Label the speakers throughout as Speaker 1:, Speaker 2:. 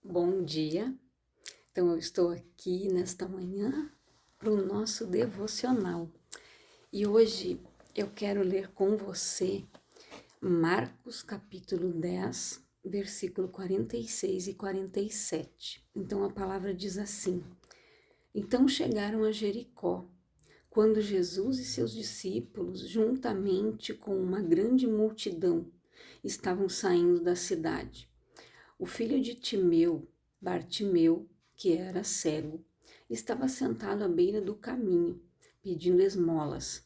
Speaker 1: Bom dia. Então, eu estou aqui nesta manhã para o nosso devocional. E hoje eu quero ler com você Marcos capítulo 10, versículo 46 e 47. Então, a palavra diz assim: Então chegaram a Jericó, quando Jesus e seus discípulos, juntamente com uma grande multidão, estavam saindo da cidade. O filho de Timeu, Bartimeu, que era cego, estava sentado à beira do caminho, pedindo esmolas.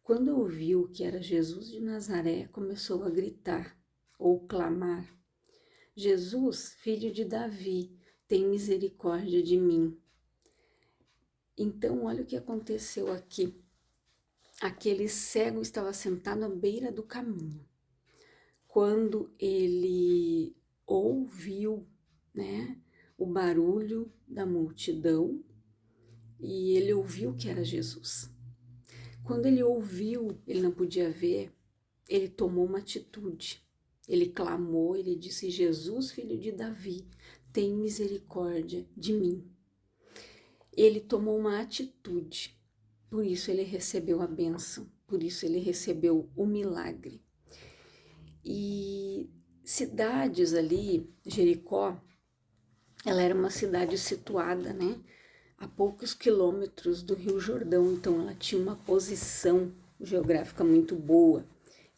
Speaker 1: Quando ouviu que era Jesus de Nazaré, começou a gritar ou clamar: Jesus, filho de Davi, tem misericórdia de mim. Então, olha o que aconteceu aqui. Aquele cego estava sentado à beira do caminho. Quando ele ouviu, né, o barulho da multidão, e ele ouviu que era Jesus. Quando ele ouviu, ele não podia ver, ele tomou uma atitude. Ele clamou, ele disse: Jesus, filho de Davi, tem misericórdia de mim. Ele tomou uma atitude, por isso ele recebeu a bênção, por isso ele recebeu o milagre. E cidades ali, Jericó, ela era uma cidade situada, né, a poucos quilômetros do Rio Jordão, então ela tinha uma posição geográfica muito boa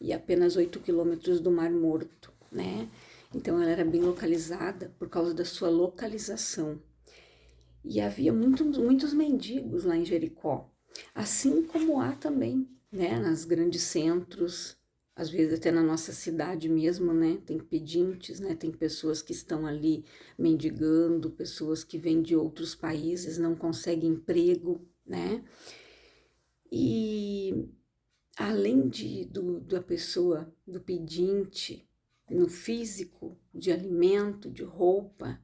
Speaker 1: e apenas 8 quilômetros do Mar Morto, né? Então ela era bem localizada por causa da sua localização. E havia muitos mendigos lá em Jericó, assim como há também, né, nas grandes centros, às vezes até na nossa cidade mesmo, né, tem pedintes, né, tem pessoas que estão ali mendigando, pessoas que vêm de outros países, não conseguem emprego, né, e além da pessoa, do pedinte, no físico, de alimento, de roupa,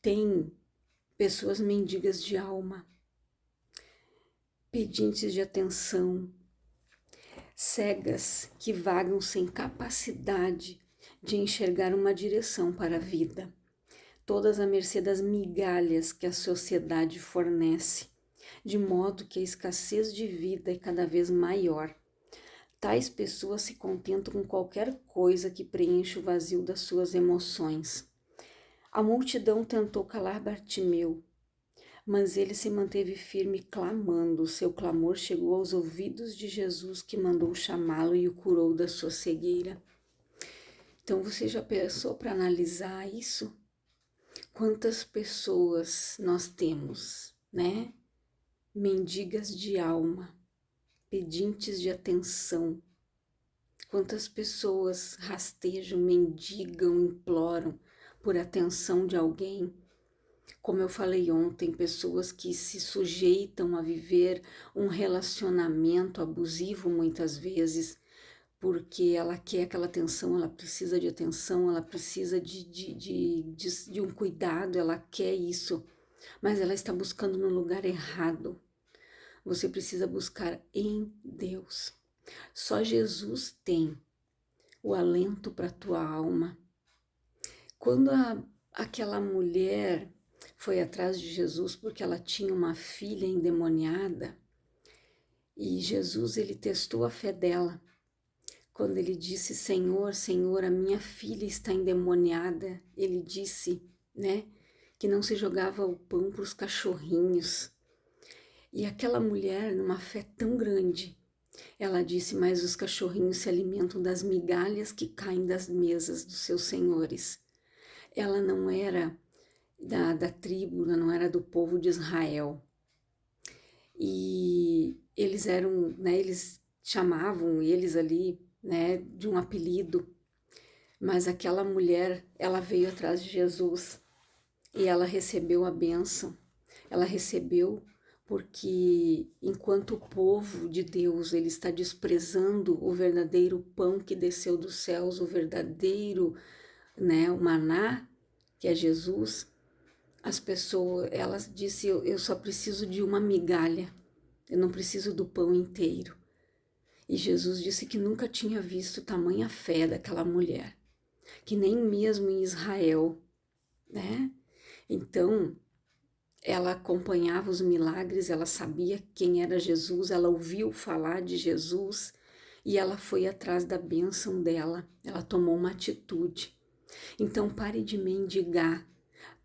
Speaker 1: tem pessoas mendigas de alma, pedintes de atenção, cegas que vagam sem capacidade de enxergar uma direção para a vida, todas à mercê das migalhas que a sociedade fornece, de modo que a escassez de vida é cada vez maior. Tais pessoas se contentam com qualquer coisa que preencha o vazio das suas emoções. A multidão tentou calar Bartimeu, mas ele se manteve firme, clamando. O seu clamor chegou aos ouvidos de Jesus, que mandou chamá-lo e o curou da sua cegueira. Então, você já pensou para analisar isso? Quantas pessoas nós temos, né? Mendigas de alma, pedintes de atenção. Quantas pessoas rastejam, mendigam, imploram por atenção de alguém. Como eu falei ontem, pessoas que se sujeitam a viver um relacionamento abusivo muitas vezes, porque ela quer aquela atenção, ela precisa de atenção, ela precisa de um cuidado, ela quer isso, mas ela está buscando no lugar errado. Você precisa buscar em Deus. Só Jesus tem o alento para a tua alma. Quando aquela mulher foi atrás de Jesus porque ela tinha uma filha endemoniada, e Jesus, ele testou a fé dela. Quando ele disse: Senhor, Senhor, a minha filha está endemoniada, ele disse, né, que não se jogava o pão para os cachorrinhos. E aquela mulher, numa fé tão grande, ela disse: mas os cachorrinhos se alimentam das migalhas que caem das mesas dos seus senhores. Ela não era da tribo, não era do povo de Israel. E eles eram, né, eles chamavam eles ali, né, de um apelido, mas aquela mulher, ela veio atrás de Jesus e ela recebeu a bênção, ela recebeu porque enquanto o povo de Deus, ele está desprezando o verdadeiro pão que desceu dos céus, o verdadeiro, né, o maná, que é Jesus, as pessoas, elas disse, eu só preciso de uma migalha, eu não preciso do pão inteiro. E Jesus disse que nunca tinha visto tamanha fé daquela mulher, que nem mesmo em Israel né? Então, ela acompanhava os milagres, ela sabia quem era Jesus, ela ouviu falar de Jesus e ela foi atrás da bênção dela, ela tomou uma atitude. Então, pare de mendigar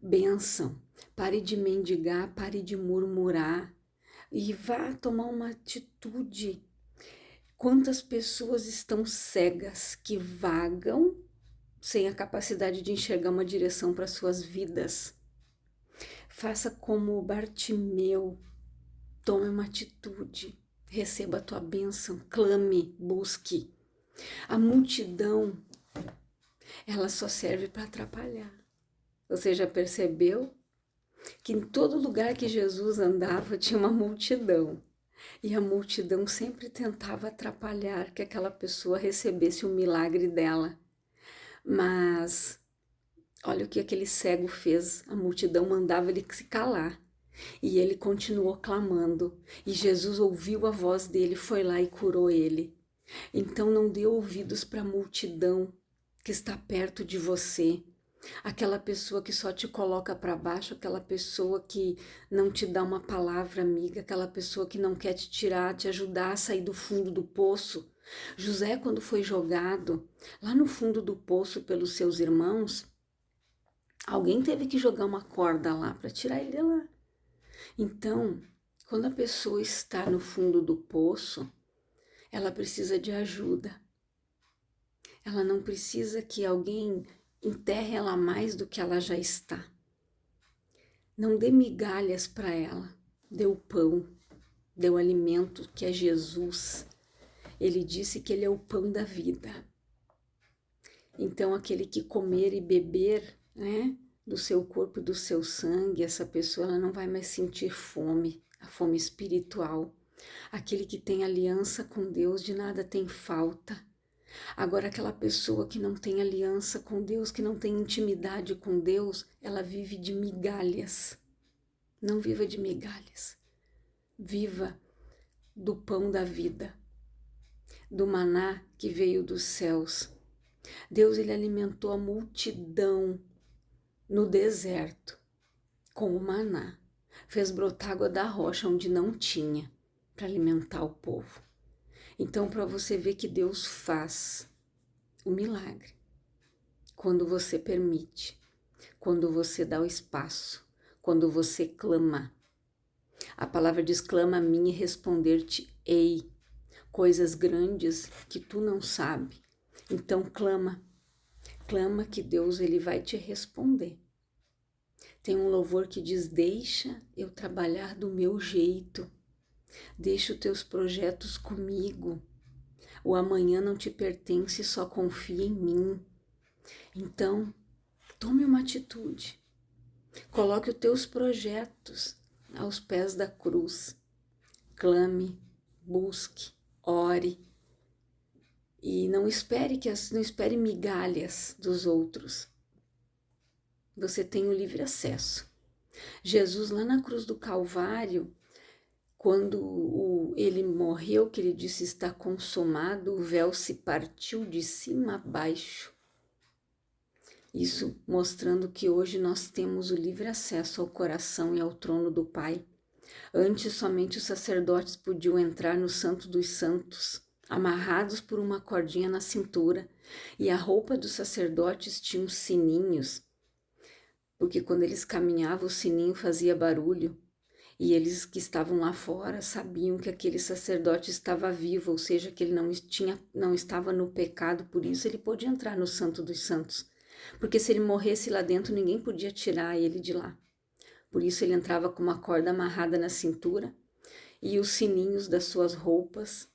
Speaker 1: bênção, pare de mendigar, pare de murmurar e vá tomar uma atitude. Quantas pessoas estão cegas que vagam sem a capacidade de enxergar uma direção para suas vidas? Faça como Bartimeu, tome uma atitude, receba a tua bênção, clame, busque. A multidão, ela só serve para atrapalhar. Você já percebeu que em todo lugar que Jesus andava tinha uma multidão? E a multidão sempre tentava atrapalhar que aquela pessoa recebesse o milagre dela. Mas olha o que aquele cego fez, a multidão mandava ele se calar. E ele continuou clamando, e Jesus ouviu a voz dele, foi lá e curou ele. Então não dê ouvidos para a multidão que está perto de você, aquela pessoa que só te coloca para baixo, aquela pessoa que não te dá uma palavra amiga, aquela pessoa que não quer te tirar, te ajudar a sair do fundo do poço. José, quando foi jogado lá no fundo do poço pelos seus irmãos, alguém teve que jogar uma corda lá para tirar ele de lá. Então, quando a pessoa está no fundo do poço, ela precisa de ajuda. Ela não precisa que alguém enterre ela mais do que ela já está. Não dê migalhas para ela. Dê o pão, dê o alimento que é Jesus. Ele disse que ele é o pão da vida. Então, aquele que comer e beber, né, do seu corpo e do seu sangue, essa pessoa ela não vai mais sentir fome, a fome espiritual. Aquele que tem aliança com Deus, de nada tem falta. Agora, aquela pessoa que não tem aliança com Deus, que não tem intimidade com Deus, ela vive de migalhas. Não viva de migalhas. Viva do pão da vida, do maná que veio dos céus. Deus, ele alimentou a multidão no deserto com o maná. Fez brotar água da rocha onde não tinha para alimentar o povo. Então, para você ver que Deus faz o milagre, quando você permite, quando você dá o espaço, quando você clama. A palavra diz: clama a mim e responder-te-ei, coisas grandes que tu não sabe. Então clama, clama que Deus ele vai te responder. Tem um louvor que diz: deixa eu trabalhar do meu jeito, deixa os teus projetos comigo, o amanhã não te pertence, só confia em mim. Então, tome uma atitude, coloque os teus projetos aos pés da cruz, clame, busque, ore e não espere migalhas dos outros. Você tem o livre acesso. Jesus lá na cruz do Calvário, quando ele morreu, que ele disse está consumado, o véu se partiu de cima a baixo. Isso mostrando que hoje nós temos o livre acesso ao coração e ao trono do Pai. Antes, somente os sacerdotes podiam entrar no Santo dos Santos, amarrados por uma cordinha na cintura, e a roupa dos sacerdotes tinha sininhos, porque quando eles caminhavam o sininho fazia barulho, e eles que estavam lá fora sabiam que aquele sacerdote estava vivo, ou seja, que ele não estava no pecado, por isso ele podia entrar no Santo dos Santos, porque se ele morresse lá dentro, ninguém podia tirar ele de lá. Por isso ele entrava com uma corda amarrada na cintura e os sininhos das suas roupas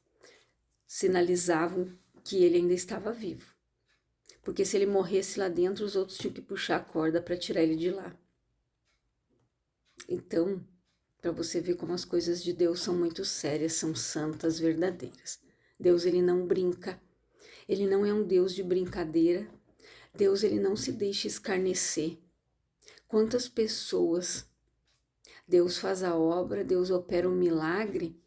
Speaker 1: sinalizavam que ele ainda estava vivo. Porque se ele morresse lá dentro, os outros tinham que puxar a corda para tirar ele de lá. Então, para você ver como as coisas de Deus são muito sérias, são santas, verdadeiras. Deus, ele não brinca. Ele não é um Deus de brincadeira. Deus, ele não se deixa escarnecer. Quantas pessoas Deus faz a obra, Deus opera um milagre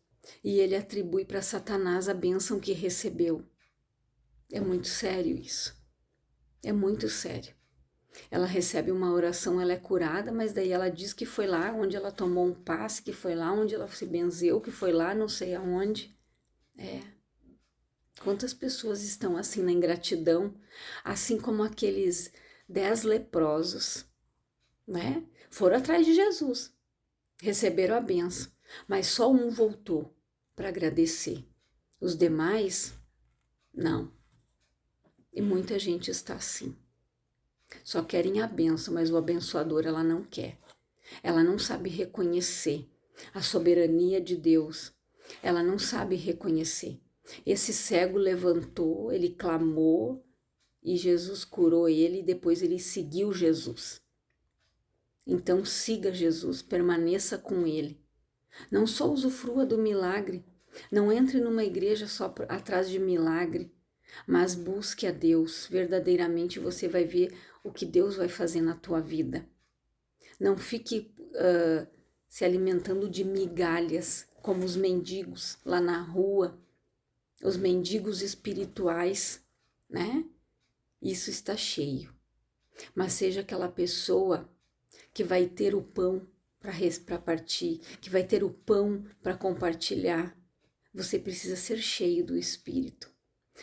Speaker 1: e ele atribui para Satanás a bênção que recebeu. É muito sério isso. É muito sério. Ela recebe uma oração, ela é curada, mas daí ela diz que foi lá onde ela tomou um passe, que foi lá onde ela se benzeu, que foi lá não sei aonde. Quantas pessoas estão assim na ingratidão, assim como aqueles 10 leprosos, né? Foram atrás de Jesus, receberam a benção, mas só um voltou para agradecer. Os demais, não. E muita gente está assim. Só querem a benção, mas o abençoador ela não quer. Ela não sabe reconhecer a soberania de Deus. Ela não sabe reconhecer. Esse cego levantou, ele clamou e Jesus curou ele e depois ele seguiu Jesus. Então siga Jesus, permaneça com ele. Não só usufrua do milagre, não entre numa igreja só atrás de milagre, mas busque a Deus. Verdadeiramente você vai ver o que Deus vai fazer na tua vida. Não fique se alimentando de migalhas, como os mendigos lá na rua, os mendigos espirituais, né? Isso está cheio. Mas seja aquela pessoa que vai ter o pão para partir, que vai ter o pão para compartilhar. Você precisa ser cheio do Espírito.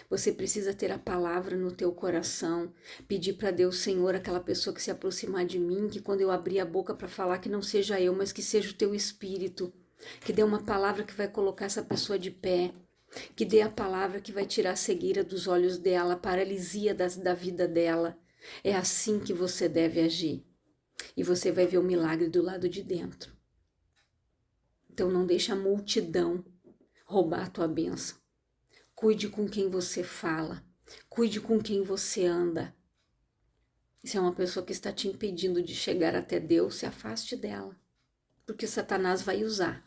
Speaker 1: Você precisa ter a palavra no teu coração, pedir para Deus, Senhor, aquela pessoa que se aproximar de mim, que quando eu abrir a boca para falar, que não seja eu, mas que seja o teu Espírito, que dê uma palavra que vai colocar essa pessoa de pé, que dê a palavra que vai tirar a cegueira dos olhos dela, a paralisia da vida dela. É assim que você deve agir. E você vai ver o milagre do lado de dentro. Então não deixe a multidão roubar a tua bênção. Cuide com quem você fala. Cuide com quem você anda. Se é uma pessoa que está te impedindo de chegar até Deus, se afaste dela. Porque Satanás vai usar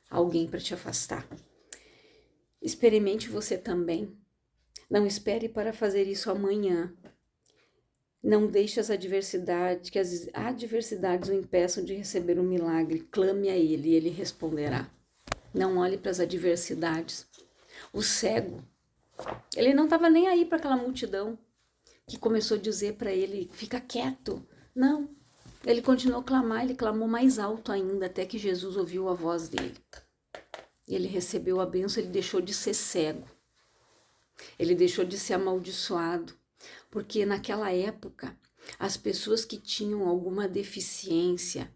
Speaker 1: alguém para te afastar. Experimente você também. Não espere para fazer isso amanhã. Não deixe que as adversidades o impeçam de receber um milagre. Clame a Ele e Ele responderá. Não olhe para as adversidades. O cego, ele não estava nem aí para aquela multidão que começou a dizer para ele, fica quieto. Não, ele continuou a clamar, ele clamou mais alto ainda, até que Jesus ouviu a voz dele. Ele recebeu a bênção, ele deixou de ser cego. Ele deixou de ser amaldiçoado. Porque naquela época, as pessoas que tinham alguma deficiência,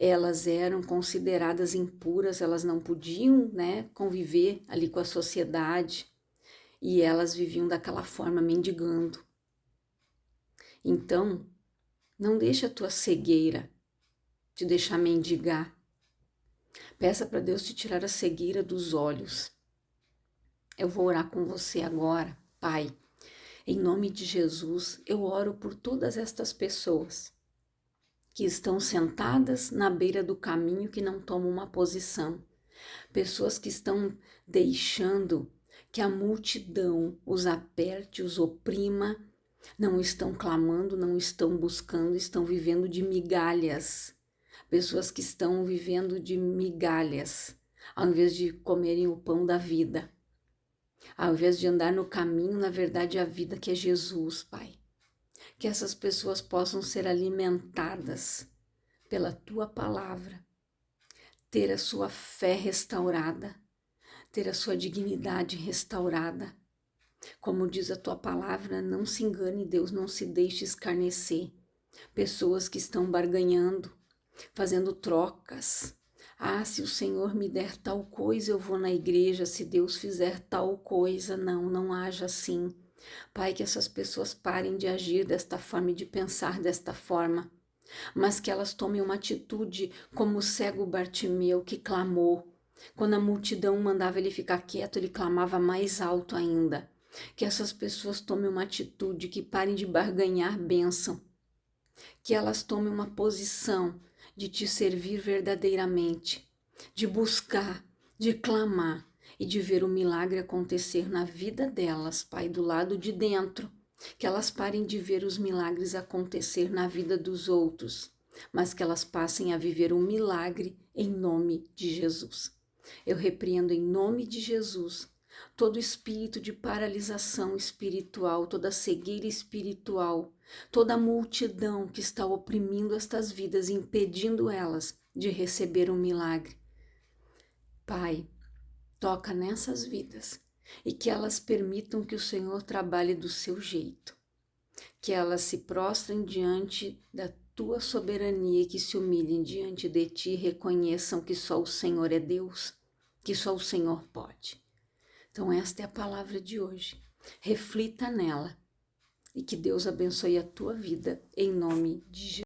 Speaker 1: elas eram consideradas impuras, elas não podiam, né, conviver ali com a sociedade e elas viviam daquela forma, mendigando. Então, não deixa a tua cegueira te deixar mendigar. Peça para Deus te tirar a cegueira dos olhos. Eu vou orar com você agora, Pai. Em nome de Jesus, eu oro por todas estas pessoas que estão sentadas na beira do caminho, que não tomam uma posição. Pessoas que estão deixando que a multidão os aperte, os oprima, não estão clamando, não estão buscando, estão vivendo de migalhas. Pessoas que estão vivendo de migalhas, ao invés de comerem o pão da vida. Ao invés de andar no caminho, na verdade, a vida que é Jesus, Pai. Que essas pessoas possam ser alimentadas pela Tua palavra, ter a sua fé restaurada, ter a sua dignidade restaurada. Como diz a Tua palavra, não se engane, Deus, não se deixe escarnecer. Pessoas que estão barganhando, fazendo trocas. Ah, se o Senhor me der tal coisa, eu vou na igreja. Se Deus fizer tal coisa, não haja assim. Pai, que essas pessoas parem de agir desta forma e de pensar desta forma, mas que elas tomem uma atitude como o cego Bartimeu que clamou. Quando a multidão mandava ele ficar quieto, ele clamava mais alto ainda. Que essas pessoas tomem uma atitude, que parem de barganhar bênção, que elas tomem uma posição de te servir verdadeiramente, de buscar, de clamar e de ver o milagre acontecer na vida delas, Pai, do lado de dentro. Que elas parem de ver os milagres acontecer na vida dos outros, mas que elas passem a viver um milagre em nome de Jesus. Eu repreendo em nome de Jesus todo espírito de paralisação espiritual, toda cegueira espiritual, toda a multidão que está oprimindo estas vidas, impedindo elas de receber um milagre. Pai, toca nessas vidas e que elas permitam que o Senhor trabalhe do seu jeito, que elas se prostrem diante da tua soberania e que se humilhem diante de ti e reconheçam que só o Senhor é Deus, que só o Senhor pode. Então esta é a palavra de hoje. Reflita nela e que Deus abençoe a tua vida em nome de Jesus.